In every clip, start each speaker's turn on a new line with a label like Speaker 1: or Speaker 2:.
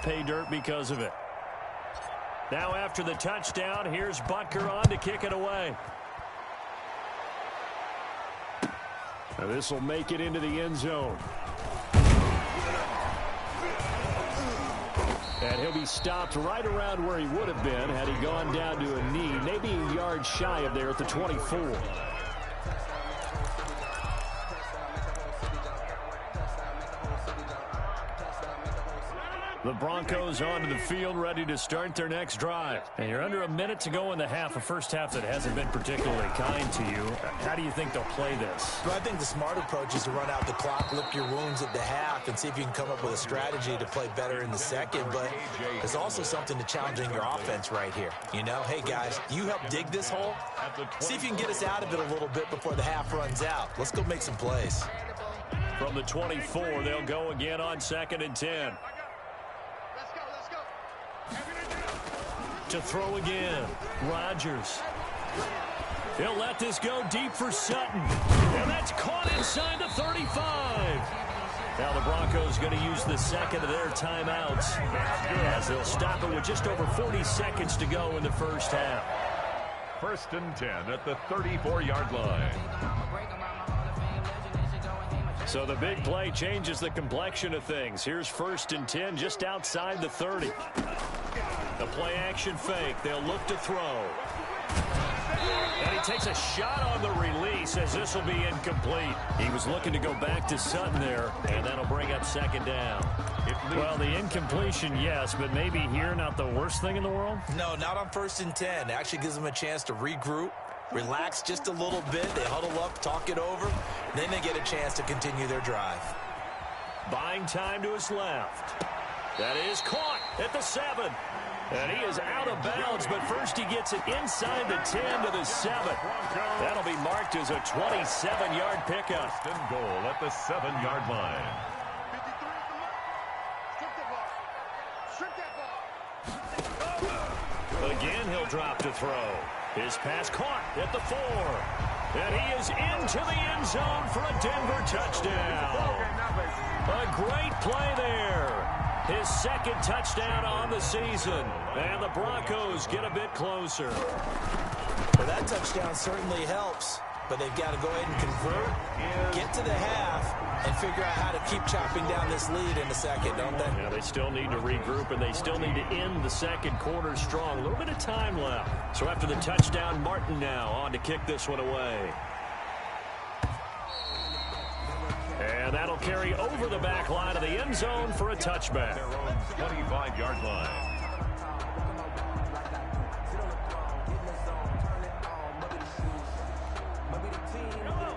Speaker 1: pay dirt because of it. Now after the touchdown, here's Butker on to kick it away. Now this will make it into the end zone. And he'll be stopped right around where he would have been had he gone down to a knee, maybe a yard shy of there at the 24. The Broncos onto the field, ready to start their next drive. And you're under a minute to go in the half, a first half that hasn't been particularly kind to you. How do you think they'll play this?
Speaker 2: Well, I think the smart approach is to run out the clock, lick your wounds at the half, and see if you can come up with a strategy to play better in the second. But there's also something to challenging your offense right here. You know, hey, guys, you help dig this hole. See if you can get us out of it a little bit before the half runs out. Let's go make some plays.
Speaker 1: From the 24, they'll go again on 2nd and 10. To throw again, Rodgers. He'll let this go deep for Sutton. And that's caught inside the 35. Now the Broncos going to use the second of their timeouts as they'll stop it with just over 40 seconds to go in the first half.
Speaker 3: 1st and 10 at the 34-yard line.
Speaker 1: So the big play changes the complexion of things. Here's 1st and 10 just outside the 30. The play action fake. They'll look to throw. And he takes a shot on the release as this will be incomplete. He was looking to go back to Sutton there, and that'll bring up 2nd down. Well, the incompletion, yes, but maybe here not the worst thing in the world?
Speaker 2: No, not on 1st and 10. It actually gives them a chance to regroup, relax just a little bit. They huddle up, talk it over. Then they get a chance to continue their drive.
Speaker 1: Buying time to his left. That is caught at the 7. And he is out of bounds, but first he gets it inside the 10 to the 7. That'll be marked as a 27-yard pickup.
Speaker 3: 1st and goal at the 7-yard line.
Speaker 1: Again, he'll drop to throw. His pass caught at the 4. And he is into the end zone for a Denver touchdown. A great play there. His 2nd touchdown on the season. And the Broncos get a bit closer.
Speaker 2: Well, that touchdown certainly helps. But they've got to go ahead and convert, get to the half, and figure out how to keep chopping down this lead in the second, don't they?
Speaker 1: Yeah, they still need to regroup, and they still need to end the second quarter strong. A little bit of time left. So after the touchdown, Martin now on to kick this one away. And that'll carry over the back line of the end zone for a touchback.
Speaker 3: Their own 25-yard line.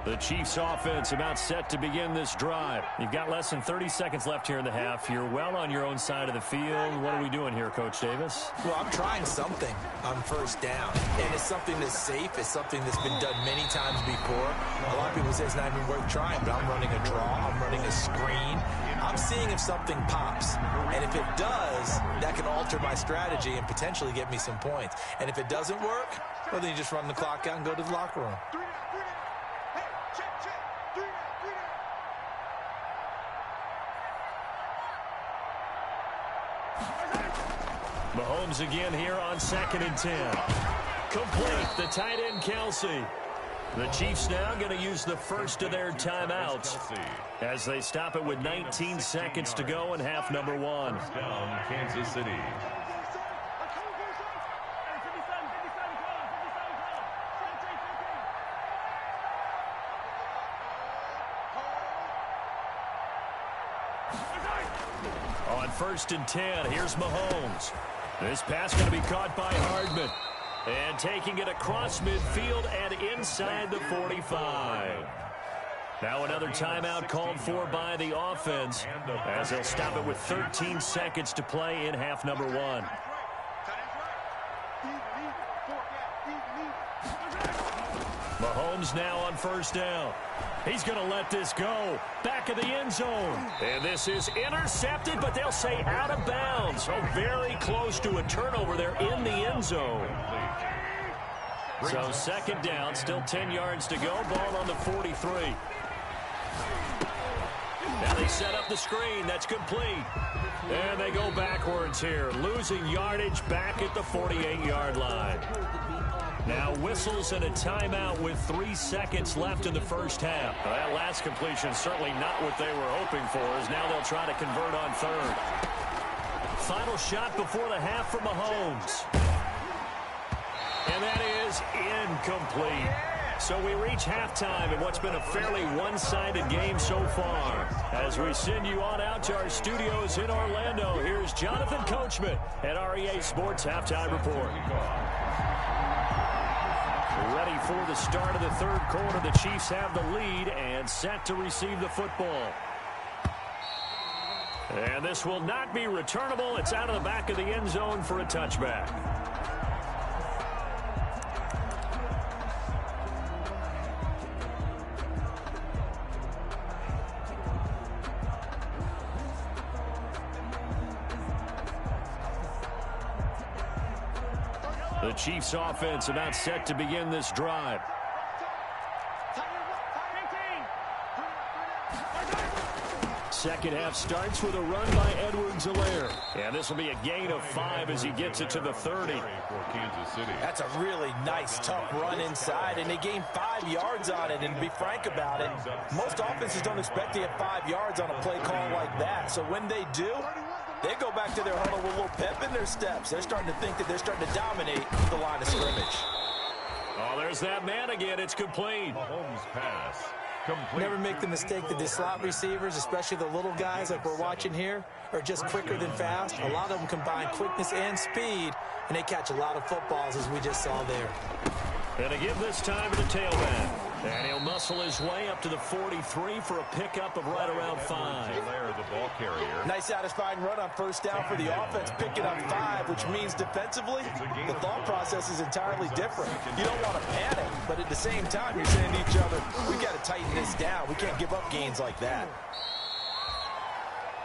Speaker 1: The Chiefs offense about set to begin this drive. You've got less than 30 seconds left here in the half. You're well on your own side of the field. What are we doing here, Coach Davis?
Speaker 2: Well, I'm trying something on 1st down. And it's something that's safe. It's something that's been done many times before. A lot of people say it's not even worth trying, but I'm running a draw. I'm running a screen. I'm seeing if something pops. And if it does, that can alter my strategy and potentially get me some points. And if it doesn't work, well, then you just run the clock out and go to the locker room.
Speaker 1: Mahomes again here on 2nd and 10. Complete, the tight end Kelsey. The Chiefs now going to use the first of their timeouts as they stop it with 19 seconds to go in half number 1.
Speaker 3: Down Kansas City.
Speaker 1: On 1st and 10, here's Mahomes. This pass going to be caught by Hardman. And taking it across midfield and inside the 45. Now another timeout called for by the offense as they'll stop it with 13 seconds to play in half number 1. Mahomes now on 1st down. He's going to let this go. Back of the end zone. And this is intercepted, but they'll say out of bounds. So very close to a turnover there in the end zone. So 2nd down, still 10 yards to go. Ball on the 43. Now they set up the screen. That's complete. And they go backwards here, losing yardage back at the 48-yard line. Now whistles and a timeout with 3 seconds left in the first half. Well, that last completion certainly not what they were hoping for, as now they'll try to convert on third. Final shot before the half for Mahomes. And that is incomplete. So we reach halftime in what's been a fairly one-sided game so far. As we send you on out to our studios in Orlando, here's Jonathan Coachman at REA Sports Halftime Report. Ready for the start of the third quarter. The Chiefs have the lead and set to receive the football. And this will not be returnable. It's out of the back of the end zone for a touchback. The Chiefs offense about set to begin this drive. Second half starts with a run by Edwards-Helaire. And this will be a gain of 5 as he gets it to the 30.
Speaker 2: That's a really nice, tough run inside, and they gained 5 yards on it. And to be frank about it, most offenses don't expect to get 5 yards on a play call like that. So when they do, they go back to their huddle with a little pep in their steps. They're starting to think that they're starting to dominate the line of scrimmage.
Speaker 1: Oh, there's that man again. It's complete.
Speaker 3: Mahomes pass. Complete.
Speaker 2: Never make the mistake that the slot receivers, especially the little guys like we're watching here, are just quicker than fast. A lot of them combine quickness and speed, and they catch a lot of footballs, as we just saw there.
Speaker 1: And to give this time to the tailback. And he'll muscle his way up to the 43 for a pickup of right around 5.
Speaker 3: The ball carrier.
Speaker 2: Nice satisfying run on first down for the offense, picking up 5, which means defensively, the thought process is entirely different. You don't want to panic, but at the same time, you're saying to each other, we've got to tighten this down. We can't give up gains like that.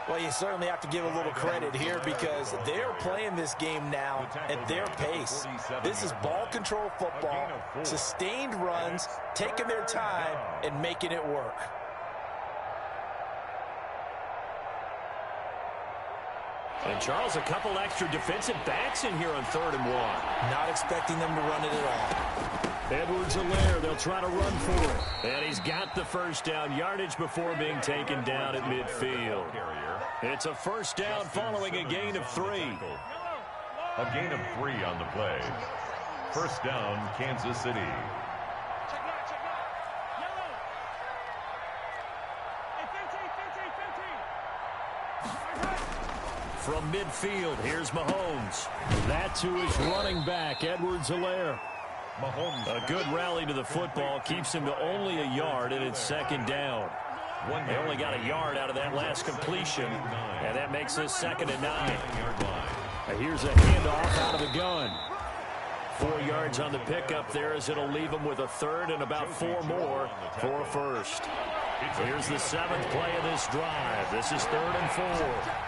Speaker 2: Well, you certainly have to give a little credit here because they're playing this game now at their pace. This is ball control football, sustained runs, taking their time, and making it work.
Speaker 1: And Charles, a couple extra defensive backs in here on 3rd and 1.
Speaker 2: Not expecting them to run it at all.
Speaker 1: Edwards-Helaire, they'll try to run for it. And he's got the first down yardage before being taken down at midfield. It's a first down following a gain of 3.
Speaker 3: A gain of 3 on the play. First down, Kansas City.
Speaker 1: From midfield, here's Mahomes. That's who is running back, Edwards-Helaire.
Speaker 3: Mahomes.
Speaker 1: A good rally to the football keeps him to only a yard, and it's second down. They only got a yard out of that last completion, and that makes this 2nd and 9. Here's a handoff out of the gun. 4 yards on the pickup there as it'll leave him with a 3rd and about 4 more for a first. Here's the 7th play of this drive. This is 3rd and 4.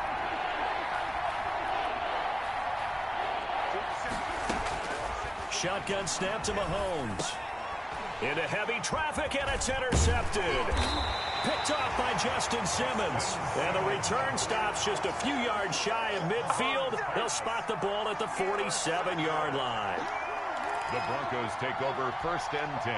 Speaker 1: Shotgun snap to Mahomes. Into heavy traffic, and it's intercepted. Picked off by Justin Simmons. And the return stops just a few yards shy of midfield. They'll spot the ball at the 47-yard line.
Speaker 3: The Broncos take over 1st and 10.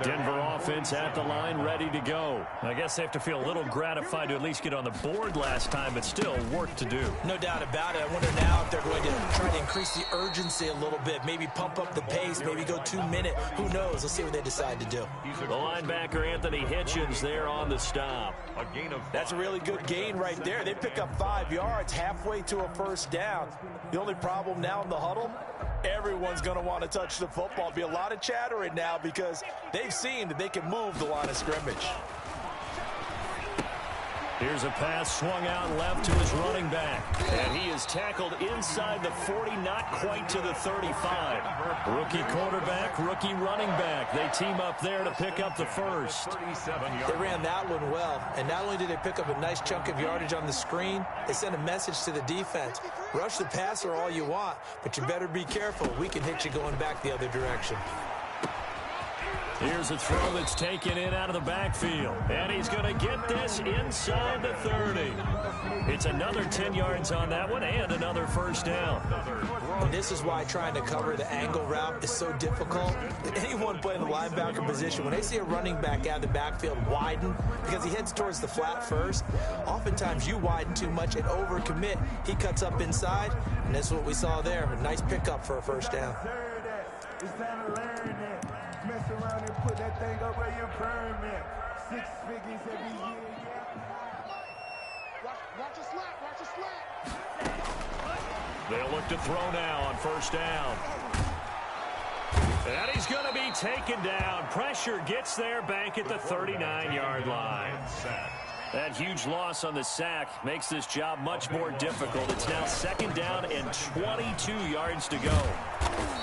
Speaker 1: Denver offense at the line, ready to go. I guess they have to feel a little gratified to at least get on the board last time, but still work to do.
Speaker 2: No doubt about it. I wonder now if they're going to try to increase the urgency a little bit, maybe pump up the pace, maybe go 2-minute. Who knows? Let's see what they decide to do.
Speaker 1: The linebacker, Anthony Hitchens, there on the stop.
Speaker 2: That's a really good gain right there. They pick up 5 yards halfway to a first down. The only problem now in the huddle, everyone's going to want to touch the football. Be a lot of chattering now because they've seen that they can move the line of scrimmage.
Speaker 1: Here's a pass swung out left to his running back. And he is tackled inside the 40, not quite to the 35. Rookie quarterback, rookie running back. They team up there to pick up the first.
Speaker 2: They ran that one well. And not only did they pick up a nice chunk of yardage on the screen, they sent a message to the defense. Rush the passer all you want, but you better be careful. We can hit you going back the other direction.
Speaker 1: Here's a throw that's taken in out of the backfield. And he's going to get this inside the 30. It's another 10 yards on that one and another first down.
Speaker 2: And this is why trying to cover the angle route is so difficult. Anyone playing the linebacker position, when they see a running back out of the backfield widen because he heads towards the flat first, oftentimes you widen too much and overcommit. He cuts up inside, and that's what we saw there. A nice pickup for a first down.
Speaker 4: It's time to learn that. Mess around and put that thing up where your permit. 6 figures every year, yeah. Watch a slap, watch a slap.
Speaker 1: They'll look to throw now on first down. And he's going to be taken down. Pressure gets there back at the 39-yard line. That huge loss on the sack makes this job much more difficult. It's now second down and 22 yards to go.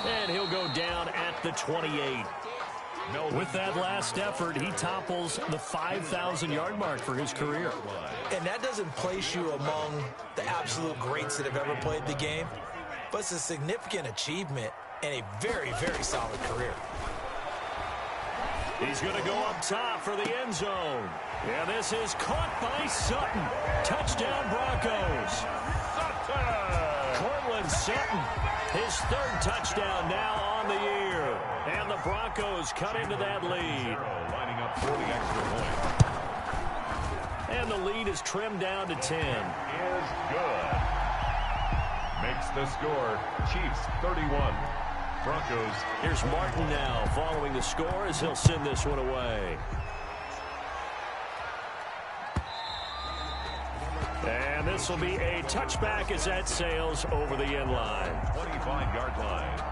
Speaker 1: And he'll go down at the 28. With that last effort, he topples the 5,000-yard mark for his career.
Speaker 2: And that doesn't place you among the absolute greats that have ever played the game, but it's a significant achievement and a very, very solid career.
Speaker 1: He's going to go up top for the end zone. And this is caught by Sutton. Touchdown, Broncos. Cortland Sutton, his third touchdown now on the year. And the Broncos cut into that lead.
Speaker 3: Lining up for the extra point.
Speaker 1: And the lead is trimmed down to 10.
Speaker 3: Is good. Makes the score. Chiefs 31. Broncos.
Speaker 1: Here's Martin now following the score as he'll send this one away. And this will be a touchback as that sails over the end line.
Speaker 3: 25-yard line.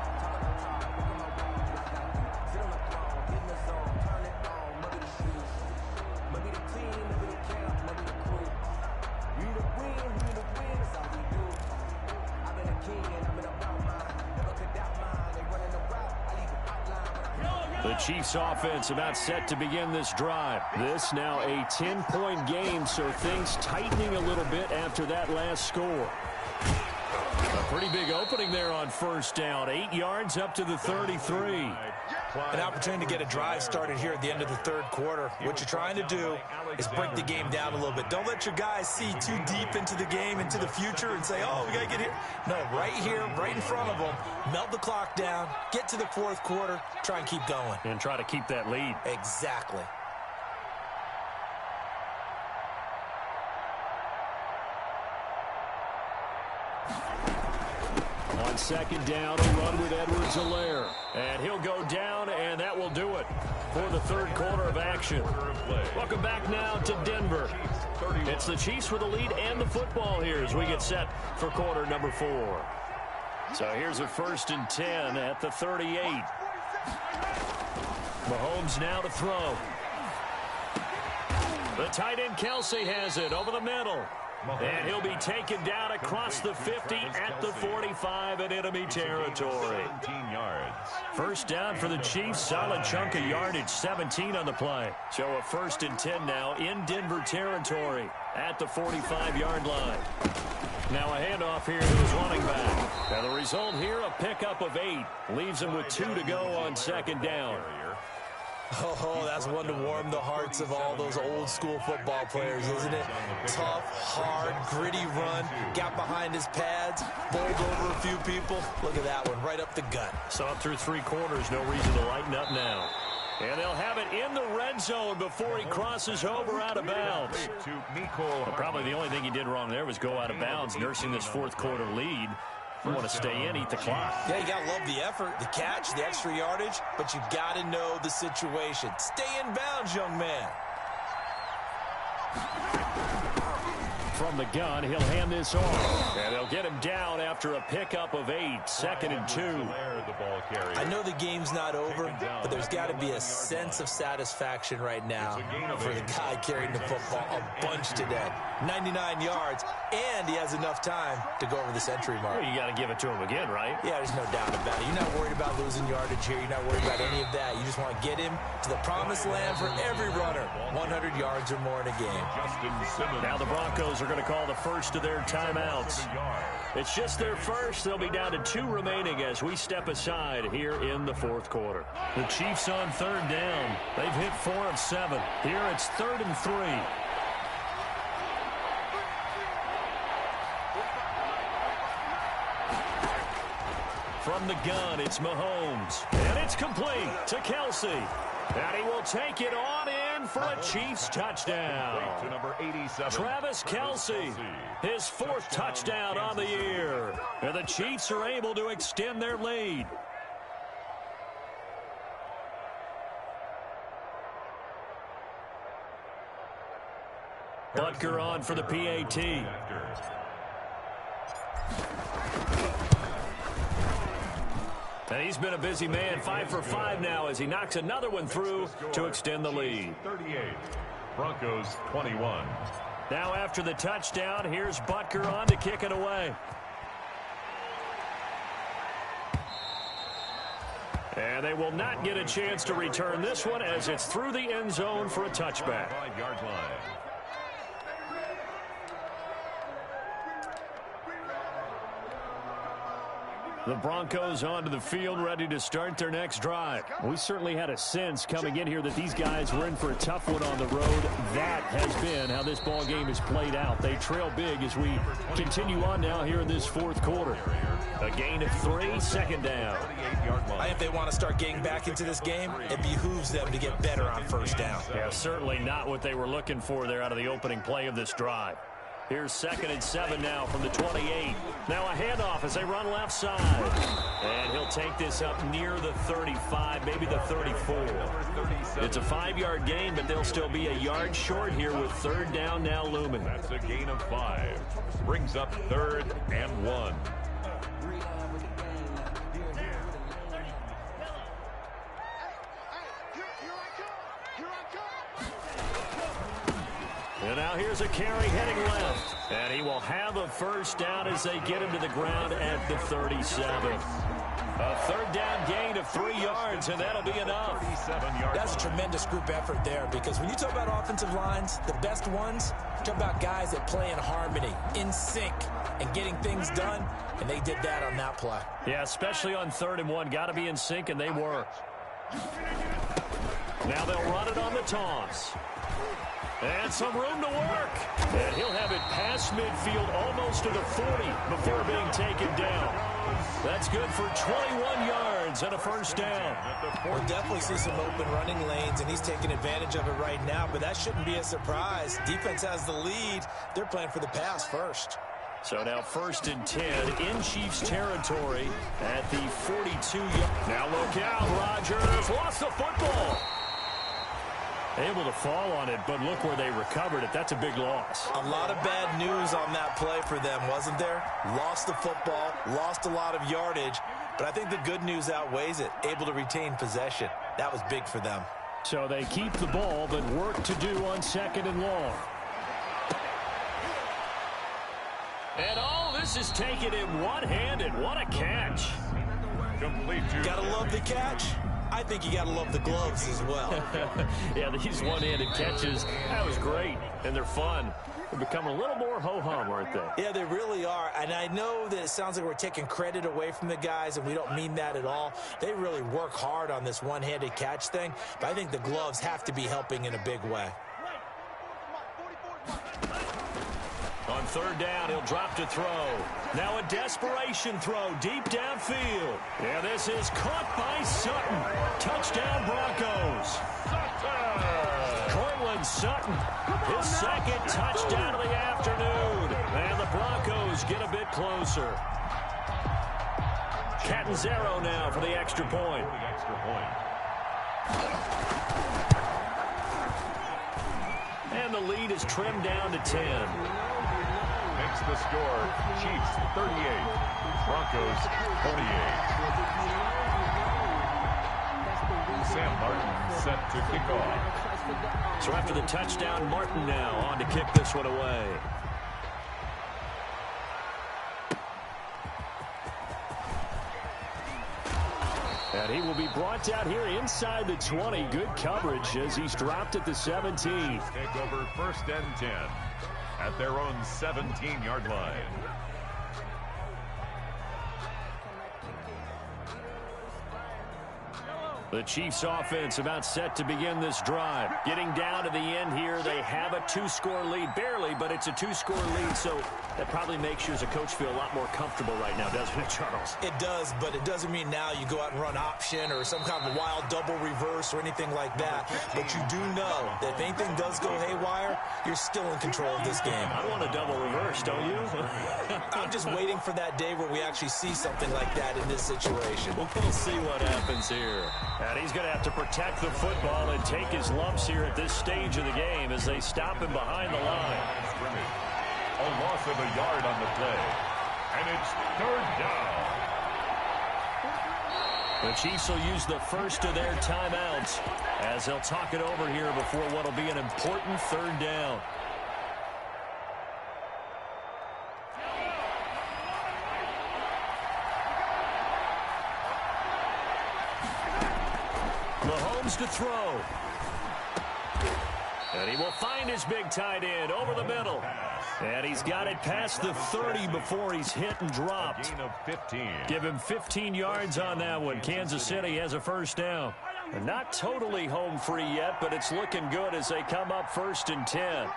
Speaker 1: The Chiefs offense about set to begin this drive. This now a 10-point game, so things tightening a little bit after that last score. A pretty big opening there on first down. 8 yards up to the 33.
Speaker 2: An opportunity to get a drive started here at the end of the third quarter. What you're trying to do is break the game down a little bit. Don't let your guys see too deep into the game, into the future, and say, oh, we got to get here. No, right here, right in front of them, melt the clock down, get to the fourth quarter, try and keep going.
Speaker 1: And try to keep that lead.
Speaker 2: Exactly.
Speaker 1: On second down, a run with Edwards-Helaire. And he'll go down, and that will do it for the third quarter of action. Welcome back now to Denver. It's the Chiefs with the lead and the football here as we get set for quarter number 4. So here's a 1st and 10 at the 38. Mahomes now to throw. The tight end Kelsey has it over the middle. And he'll be taken down across the 50 at the 45 in enemy territory.
Speaker 3: 17 yards.
Speaker 1: First down for the Chiefs. Solid chunk of yardage. 17 on the play. So a 1st and 10 now in Denver territory at the 45-yard line. Now a handoff here to his running back. And the result here, a pickup of 8. Leaves him with 2 to go on second down.
Speaker 2: Oh, that's one to warm the hearts of all those old school football players, isn't it? Tough, hard, gritty run, got behind his pads, bowled over a few people. Look at that one, right up the gut.
Speaker 1: So up through 3 quarters, no reason to lighten up now. And they'll have it in the red zone before he crosses over out of bounds. Well, probably the only thing he did wrong there was go out of bounds, nursing this fourth quarter lead. You want to stay in, eat the clock.
Speaker 2: Yeah, you got to love the effort, the catch, the extra yardage, but you got to know the situation. Stay in bounds, young man.
Speaker 1: From the gun, he'll hand this off. And they'll get him down after a pickup of 8. 2nd and 2.
Speaker 2: I know the game's not over, but there's got to be a sense of satisfaction right now for the guy carrying the football a bunch today. 99 yards, and he has enough time to go over the century mark.
Speaker 1: Well, you got to give it to him again, right?
Speaker 2: Yeah, there's no doubt about it. You're not worried about losing yardage here. You're not worried about any of that. You just want to get him to the promised land for every runner. 100 yards or more in a game.
Speaker 1: Now the Broncos are going to call the first of their timeouts. It's just their first. They'll be down to 2 remaining as we step aside here in the fourth quarter. The Chiefs on third down. They've hit 4 of 7. Here it's 3rd and 3. From the gun, it's Mahomes. And it's complete to Kelce. And he will take it on in for a Chiefs touchdown.
Speaker 3: To number 87,
Speaker 1: Travis Kelce, his 4th touchdown on the year. And the Chiefs are able to extend their lead. Butker on for the PAT. And he's been a busy man, 5 for 5 now as he knocks another one through to extend the lead.
Speaker 3: 38, Broncos 21.
Speaker 1: Now after the touchdown, here's Butker on to kick it away. And they will not get a chance to return this one as it's through the end zone for a touchback.
Speaker 3: 5-yard line.
Speaker 1: The Broncos onto the field, ready to start their next drive. We certainly had a sense coming in here that these guys were in for a tough one on the road. That has been how this ball game has played out. They trail big as we continue on now here in this fourth quarter. A gain of 3, 2nd down.
Speaker 2: I think if they want to start getting back into this game, it behooves them to get better on 1st down.
Speaker 1: Yeah, certainly not what they were looking for there out of the opening play of this drive. Here's 2nd and 7 now from the 28. Now a handoff as they run left side. And he'll take this up near the 35, maybe the 34. It's a 5-yard gain, but they'll still be a yard short here with 3rd down now looming.
Speaker 3: That's a gain of 5. Brings up 3rd and 1.
Speaker 1: And now here's a carry heading left. And he will have a 1st down as they get him to the ground at the 37. A 3rd down gain of 3 yards, and that'll be enough.
Speaker 2: That's a tremendous group effort there, because when you talk about offensive lines, the best ones, you talk about guys that play in harmony, in sync, and getting things done, and they did that on that play.
Speaker 1: Yeah, especially on 3rd and 1. Got to be in sync, and they were. Now they'll run it on the toss. And some room to work. And he'll have it past midfield almost to the 40 before being taken down. That's good for 21 yards and a 1st down.
Speaker 2: We'll definitely see some open running lanes, and he's taking advantage of it right now, but that shouldn't be a surprise. Defense has the lead. They're playing for the pass first.
Speaker 1: So now 1st and 10 in Chiefs territory at the 42-yard. Now look out, Rodgers lost the football. Able to fall on it, but look where they recovered it. That's a big loss.
Speaker 2: A lot of bad news on that play for them, wasn't there? Lost the football, lost a lot of yardage, but I think the good news outweighs it. Able to retain possession. That was big for them.
Speaker 1: So they keep the ball, but work to do on 2nd and long. And all this is taken in one-handed. What a catch.
Speaker 3: Complete to...
Speaker 2: Gotta love the catch. I think you got to love the gloves as well.
Speaker 1: Yeah, these one-handed catches, that was great, and they're fun. They're becoming a little more ho-hum, aren't they?
Speaker 2: Yeah, they really are, and I know that it sounds like we're taking credit away from the guys, and we don't mean that at all. They really work hard on this one-handed catch thing, but I think the gloves have to be helping in a big way.
Speaker 1: On 3rd down, he'll drop to throw. Now a desperation throw deep downfield. Yeah, this is caught by Sutton. Touchdown, Broncos. Courtland Sutton, his 2nd touchdown of the afternoon. And the Broncos get a bit closer. Catanzaro now for the extra point. And the lead is trimmed down to 10.
Speaker 3: Makes the score, Chiefs 38, Broncos 48. Sam Martin set to kick off.
Speaker 1: So after the touchdown, Martin now on to kick this one away. And he will be brought out here inside the 20. Good coverage as he's dropped at the 17.
Speaker 3: Take over 1st and 10 at their own 17-yard line.
Speaker 1: The Chiefs offense about set to begin this drive. Getting down to the end here, they have a 2-score lead. Barely, but it's a 2-score lead, so that probably makes you as a coach feel a lot more comfortable right now, doesn't it, Charles?
Speaker 2: It does, but it doesn't mean now you go out and run option or some kind of wild double reverse or anything like that. But you do know that if anything does go haywire, you're still in control of this game.
Speaker 1: I want a double reverse, don't you?
Speaker 2: I'm just waiting for that day where we actually see something like that in this situation.
Speaker 1: We'll see what happens here. And he's going to have to protect the football and take his lumps here at this stage of the game as they stop him behind the line.
Speaker 3: A loss of a yard on the play. And it's 3rd down.
Speaker 1: The Chiefs will use the first of their timeouts as they'll talk it over here before what will be an important 3rd down. Mahomes to throw. And he will find his big tight end over the middle. And he's got it past the 30 before he's hit and dropped.
Speaker 3: A gain of 15.
Speaker 1: Give him 15 yards on that one. Kansas City has a 1st down. Not totally home free yet, but it's looking good as they come up 1st and 10.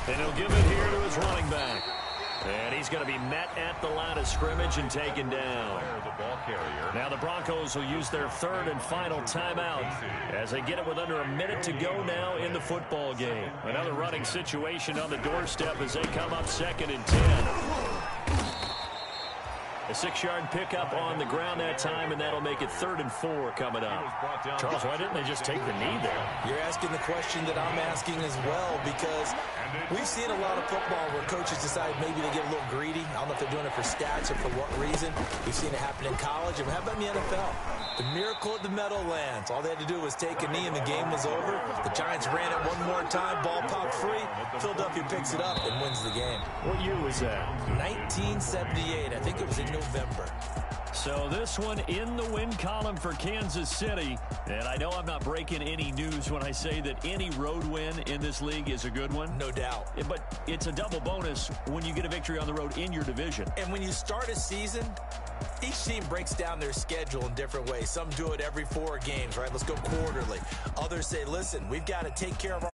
Speaker 1: And he'll give it here to his running back. And he's going to be met at the line of scrimmage and taken down.
Speaker 3: The ball carrier.
Speaker 1: Now the Broncos will use their 3rd and final timeout as they get it with under a minute to go now in the football game. Another running situation on the doorstep as they come up 2nd and 10. A 6-yard pickup on the ground that time, and that'll make it 3rd and 4 coming up. Charles, why didn't they just take the knee there?
Speaker 2: You're asking the question that I'm asking as well, because we've seen a lot of football where coaches decide maybe they get a little greedy. I don't know if they're doing it for stats or for what reason. We've seen it happen in college. And how about in the NFL? The miracle at the Meadowlands. All they had to do was take a knee and the game was over. The Giants ran it one more time. Ball popped free. Philadelphia picks it up and wins the game.
Speaker 1: What year was that?
Speaker 2: 1978. I think it was in November.
Speaker 1: So this one in the win column for Kansas City. And I know I'm not breaking any news when I say that any road win in this league is a good one.
Speaker 2: No doubt.
Speaker 1: But it's a double bonus when you get a victory on the road in your division.
Speaker 2: And when you start a season, each team breaks down their schedule in different ways. Some do it every 4 games, right? Let's go quarterly. Others say, listen, we've got to take care of our